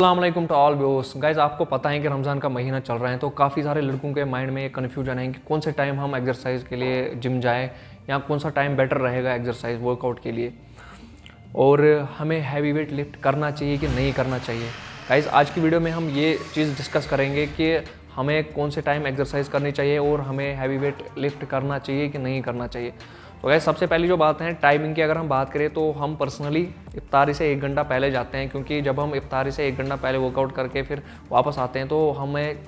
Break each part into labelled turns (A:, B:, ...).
A: अस्सलामुअलैकुम to all viewers. Guys, आपको पता है कि रमज़ान का महीना चल रहा है तो काफ़ी सारे लड़कों के माइंड में एक कन्फ्यूजन है कि कौन से टाइम हम एक्सरसाइज के लिए जिम जाए या कौन सा टाइम बेटर रहेगा एक्सरसाइज वर्कआउट के लिए, और हमें हैवी वेट लिफ्ट करना चाहिए कि नहीं करना चाहिए। गाइस, आज की वीडियो में हम ये चीज़ डिस्कस करेंगे कि हमें कौन से टाइम एक्सरसाइज करनी चाहिए और हमें हैवी वेट लिफ्ट करना चाहिए कि नहीं करना चाहिए। तो गाइस, सबसे पहली जो बात है टाइमिंग की, अगर हम बात करें तो हम पर्सनली इफ्तारी से 1 घंटा पहले जाते हैं, क्योंकि जब हम इफ्तारी से 1 घंटा पहले वर्कआउट करके फिर वापस आते हैं तो हमें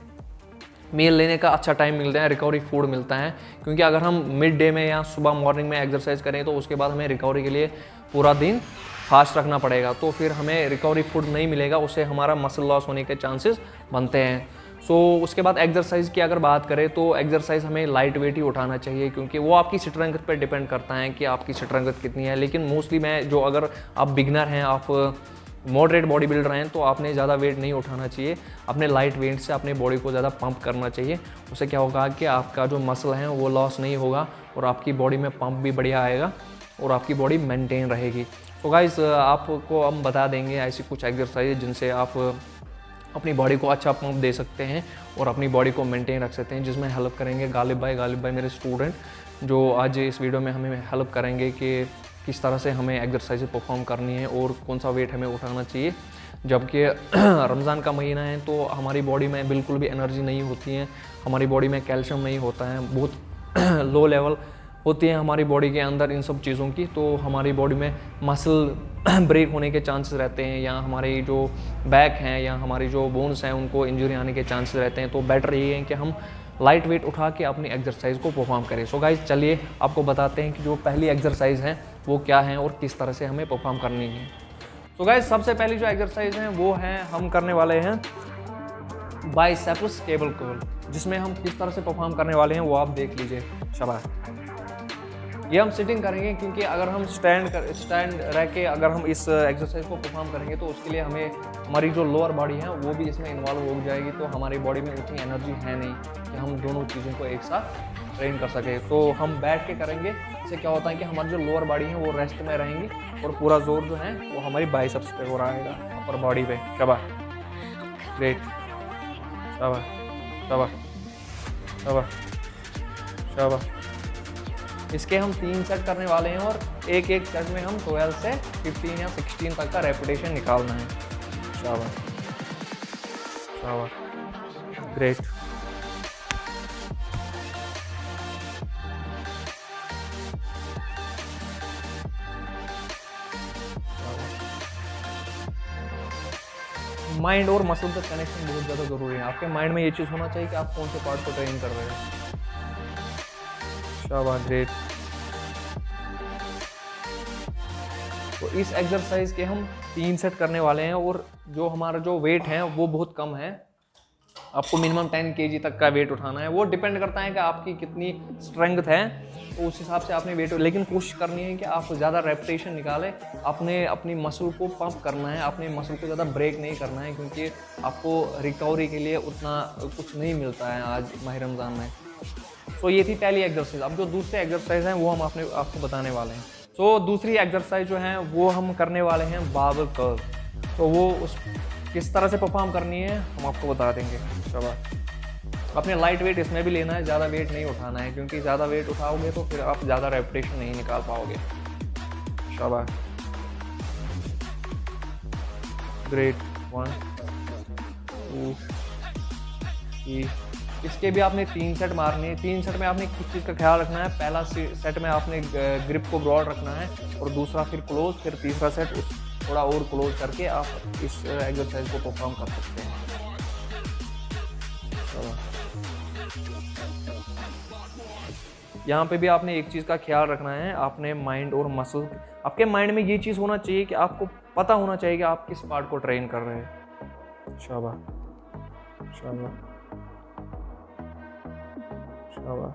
A: मील लेने का अच्छा टाइम मिलता है, रिकवरी फूड मिलता है। क्योंकि अगर हम मिड डे में या सुबह मॉर्निंग में एक्सरसाइज करें तो उसके बाद हमें रिकवरी के लिए पूरा दिन फास्ट रखना पड़ेगा, तो फिर हमें रिकवरी फूड नहीं मिलेगा, उससे हमारा मसल लॉस होने के चांसेस बनते हैं। उसके बाद एक्सरसाइज की अगर बात करें तो एक्सरसाइज हमें लाइट वेट ही उठाना चाहिए, क्योंकि वो आपकी स्ट्रेंथ पर डिपेंड करता है कि आपकी स्ट्रेंथ कितनी है। लेकिन मोस्टली अगर आप बिगनर हैं, आप मॉडरेट बॉडी बिल्डर हैं, तो आपने ज़्यादा वेट नहीं उठाना चाहिए। अपने लाइट वेट से अपने बॉडी को ज़्यादा पंप करना चाहिए। उससे क्या होगा कि आपका जो मसल है वो लॉस नहीं होगा और आपकी बॉडी में पंप भी बढ़िया आएगा और आपकी बॉडी मेंटेन रहेगी। तो गाइस, आपको हम बता देंगे ऐसी कुछ एक्सरसाइज जिनसे आप अपनी बॉडी को अच्छा पंप दे सकते हैं और अपनी बॉडी को मेंटेन रख सकते हैं, जिसमें हेल्प करेंगे गालिब भाई मेरे स्टूडेंट, जो आज इस वीडियो में हमें हेल्प करेंगे कि किस तरह से हमें एक्सरसाइज परफॉर्म करनी है और कौन सा वेट हमें उठाना चाहिए। जबकि रमज़ान का महीना है तो हमारी बॉडी में बिल्कुल भी एनर्जी नहीं होती है, हमारी बॉडी में कैल्शियम नहीं होता है, बहुत लो लेवल होती है हमारी बॉडी के अंदर इन सब चीज़ों की, तो हमारी बॉडी में मसल ब्रेक होने के चांसेस रहते हैं, या हमारी जो बैक हैं या हमारी जो बोन्स हैं उनको इंजरी आने के चांसेस रहते हैं। तो बेटर ये है कि हम लाइट वेट उठा के अपनी एक्सरसाइज को परफॉर्म करें। सो गाइस, चलिए आपको बताते हैं कि जो पहली एक्सरसाइज है वो क्या है और किस तरह से हमें परफॉर्म करनी है। तो गाइस, सबसे पहली जो एक्सरसाइज है वो है हम करने वाले हैं बाइसेप्स केबल कर्ल, जिसमें हम किस तरह से परफॉर्म करने वाले हैं वो आप देख लीजिए। शाबाश। ये हम सिटिंग करेंगे, क्योंकि अगर हम स्टैंड रह के अगर हम इस एक्सरसाइज को परफॉर्म करेंगे तो उसके लिए हमें हमारी जो लोअर बॉडी है वो भी इसमें इन्वॉल्व हो जाएगी, तो हमारी बॉडी में उतनी एनर्जी है नहीं कि हम दोनों चीज़ों को एक साथ ट्रेन कर सके। तो हम बैठ के करेंगे, इससे क्या होता है कि हमारी जो लोअर बॉडी है वो रेस्ट में रहेंगी और पूरा जोर जो है वो हमारी बाइसेप्स पे हो रहेगा, अपर बॉडी पे। शाबाश, ग्रेट, शाबाश शाबाश शाबाश शाबाश। इसके हम 3 सेट करने वाले हैं और एक सेट में हम 12 से 15 या 16 तक का रेपिटेशन निकालना है। शाबाश शाबाश, ग्रेट। माइंड और मसल का कनेक्शन बहुत ज़्यादा ज़रूरी है। आपके माइंड में ये चीज़ होना चाहिए कि आप कौन से पार्ट को ट्रेन कर रहे हैं। शाबाश, ग्रेट। तो इस एक्सरसाइज के हम 3 सेट करने वाले हैं और जो हमारा जो वेट है वो बहुत कम है। आपको मिनिमम 10 kg तक का वेट उठाना है। वो डिपेंड करता है कि आपकी कितनी स्ट्रेंथ है, तो उस हिसाब से आपने वेट, लेकिन कोशिश करनी है कि आप ज़्यादा रेपिटेशन निकालें। आपने अपनी मसल को पंप करना है, अपने मसल को ज़्यादा ब्रेक नहीं करना है, क्योंकि आपको रिकवरी के लिए उतना कुछ नहीं मिलता है आज माह रमज़ान में। तो ये थी पहली एक्सरसाइज। अब जो दूसरी एक्सरसाइज हैं वो हम आपको बताने वाले हैं। तो दूसरी एक्सरसाइज जो है वो हम करने वाले हैं बार्बल कर्ल। तो वो उस किस तरह से परफॉर्म करनी है हम आपको बता देंगे। शाबाश। अपने लाइट वेट इसमें भी लेना है, ज़्यादा वेट नहीं उठाना है, क्योंकि ज़्यादा वेट उठाओगे तो फिर आप ज़्यादा रेपिटेशन नहीं निकाल पाओगे। शाबाश, ग्रेट। 1 2 3। इसके भी आपने 3 सेट मारने हैं। 3 सेट में आपने किस चीज़ का ख्याल रखना है। पहला सेट में आपने ग्रिप को ब्रॉड रखना है और दूसरा फिर क्लोज, फिर तीसरा सेट थोड़ा और क्लोज करके आप इस एक्सरसाइज को परफॉर्म कर सकते हैं। यहाँ पे भी आपने एक चीज़ का ख्याल रखना है, आपने माइंड और मसल, आपके माइंड में ये चीज़ होना चाहिए कि आपको पता होना चाहिए कि आप किस पार्ट को ट्रेन कर रहे हैं। शाबाश शाबाश शाबाश।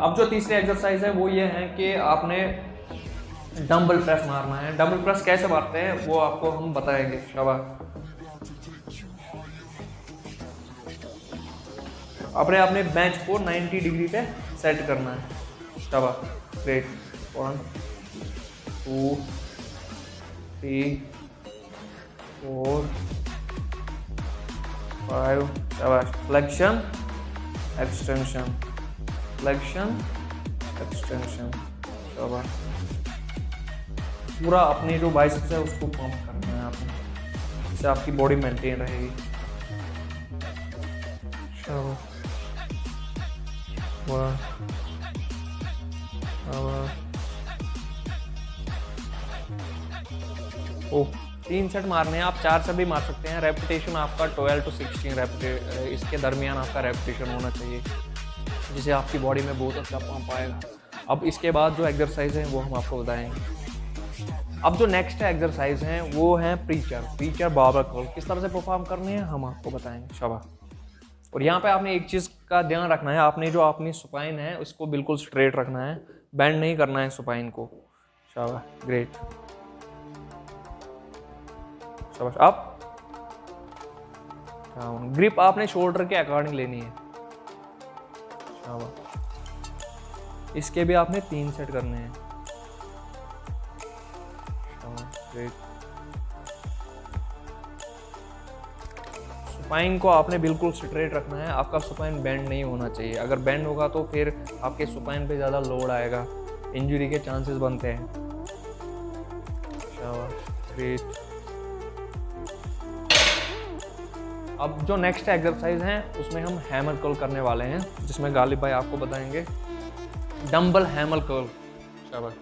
A: अब जो तीसरी एक्सरसाइज है वो ये है कि आपने डंबल प्रेस मारना है। डंबल प्रेस कैसे मारते हैं वो आपको हम बताएंगे। शाबाश। अपने बेंच को 90 डिग्री पे सेट करना है। शाबाश, ग्रेट। 1 2 3 4 5, शाबाश। फ्लेक्शन एक्सटेंशन, फ्लेक्शन एक्सटेंशन, शाबाश। पूरा अपनी जो बाइसेप्स है उसको पंप करना है आपने, इससे आपकी बॉडी मेंटेन रहेगी। शाबाश, वाह, ओह 3 सेट मारने हैं, आप 4 से भी मार सकते हैं। रेपिटेशन आपका 12 to 16 इसके दरमियान आपका रेपिटेशन होना चाहिए, जिससे आपकी बॉडी में बहुत अच्छा पंप आएगा। अब इसके बाद जो एक्सरसाइज है वो हम आपको बताएंगे। अब जो नेक्स्ट एक्सरसाइज हैं वो हैं प्रीचर बारबेल कर्ल। किस तरह से परफॉर्म करने हैं हम आपको बताएंगे, शाबाश। और यहाँ पे आपने एक चीज़ का ध्यान रखना है, आपने जो अपनी स्पाइन है उसको बिल्कुल स्ट्रेट रखना है, बेंड नहीं करना है स्पाइन को। शाबाश, ग्रेट, शाबाश। अप डाउन, ग्रिप आपने शोल्डर के अकॉर्डिंग लेनी है। शाबाश, इसके भी आपने 3 सेट करने हैं। ग्रेट, स्पाइन को आपने बिल्कुल स्ट्रेट रखना है, आपका स्पाइन बेंड नहीं होना चाहिए। अगर बेंड होगा तो फिर आपके स्पाइन पे ज़्यादा लोड आएगा, इंजरी के चांसेस बनते हैं। शाबाश, ग्रेट। अब जो नेक्स्ट एक्सरसाइज है उसमें हम हैमर कर्ल करने वाले हैं, जिसमें गालिब भाई आपको बताएंगे डंबल हैमर कर्ल। शाबाश,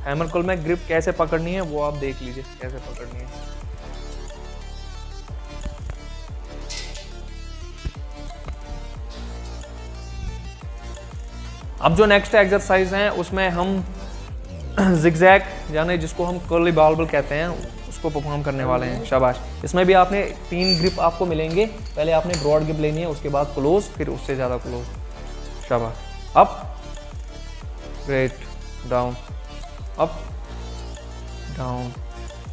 A: हैमर कर्ल में ग्रिप कैसे पकड़नी है वो आप देख लीजिए, कैसे पकड़नी है। अब जो नेक्स्ट एक्सरसाइज है उसमें हम जिगजैग, यानी जिसको हम कर्ली बारबेल कहते हैं, उसको परफॉर्म करने वाले हैं। शाबाश, इसमें भी आपने 3 ग्रिप आपको मिलेंगे। पहले आपने ब्रॉड ग्रिप लेनी है, उसके बाद क्लोज, फिर उससे ज़्यादा क्लोज। शाबाश, up, great, down, up, down.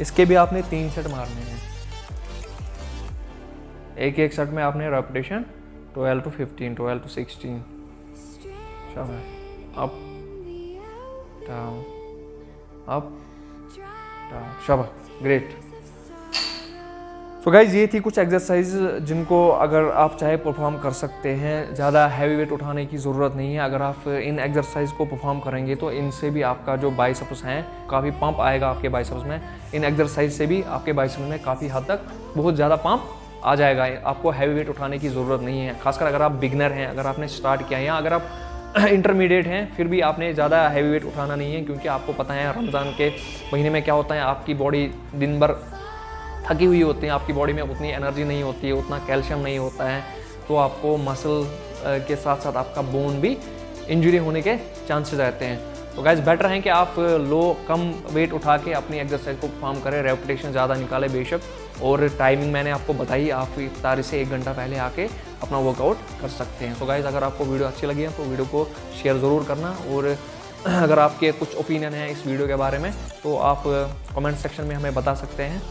A: इसके भी आपने 3 सेट मारने हैं। एक सेट में आपने रेपिटेशन 12 to 15, 12 to 16। शाबाश, अप, डाउन, अप, डाउन, शाबाश, ग्रेट। सो गाइज, ये थी कुछ एक्सरसाइज जिनको अगर आप चाहे परफॉर्म कर सकते हैं। ज़्यादा हैवी वेट उठाने की ज़रूरत नहीं है। अगर आप इन एक्सरसाइज को परफॉर्म करेंगे तो इनसे भी आपका जो बाइसेप्स हैं काफ़ी पंप आएगा आपके बाइसेप्स में। इन एक्सरसाइज से भी आपके बाइसेप्स में काफ़ी हद तक बहुत ज़्यादा पंप आ जाएगा। आपको हैवी वेट उठाने की ज़रूरत नहीं है, खासकर अगर आप बिगनर हैं, अगर आपने स्टार्ट किया है, या अगर आप इंटरमीडिएट हैं, फिर भी आपने ज़्यादा हैवी वेट उठाना नहीं है। क्योंकि आपको पता है रमज़ान के महीने में क्या होता है, आपकी बॉडी दिन भर थकी हुई होती है, आपकी बॉडी में उतनी एनर्जी नहीं होती है, उतना कैल्शियम नहीं होता है, तो आपको मसल के साथ साथ आपका बोन भी इंजरी होने के चांसेस रहते हैं। तो गाइस, बेटर है कि आप कम वेट उठा के अपनी एक्सरसाइज को परफॉर्म करें, रेपिटेशन ज़्यादा निकालें बेशक। और टाइमिंग मैंने आपको बताई, आप इफ्तारी से 1 घंटा पहले आके अपना वर्कआउट कर सकते हैं। तो गाइस, अगर आपको वीडियो अच्छी लगी है तो वीडियो को शेयर ज़रूर करना। और अगर आपके कुछ ओपिनियन है इस वीडियो के बारे में तो आप कमेंट सेक्शन में हमें बता सकते हैं।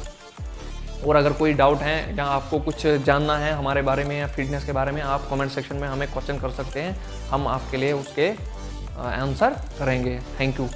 A: और अगर कोई डाउट है या आपको कुछ जानना है हमारे बारे में या फिटनेस के बारे में, आप कमेंट सेक्शन में हमें क्वेश्चन कर सकते हैं, हम आपके लिए उसके आंसर करेंगे। Thank you.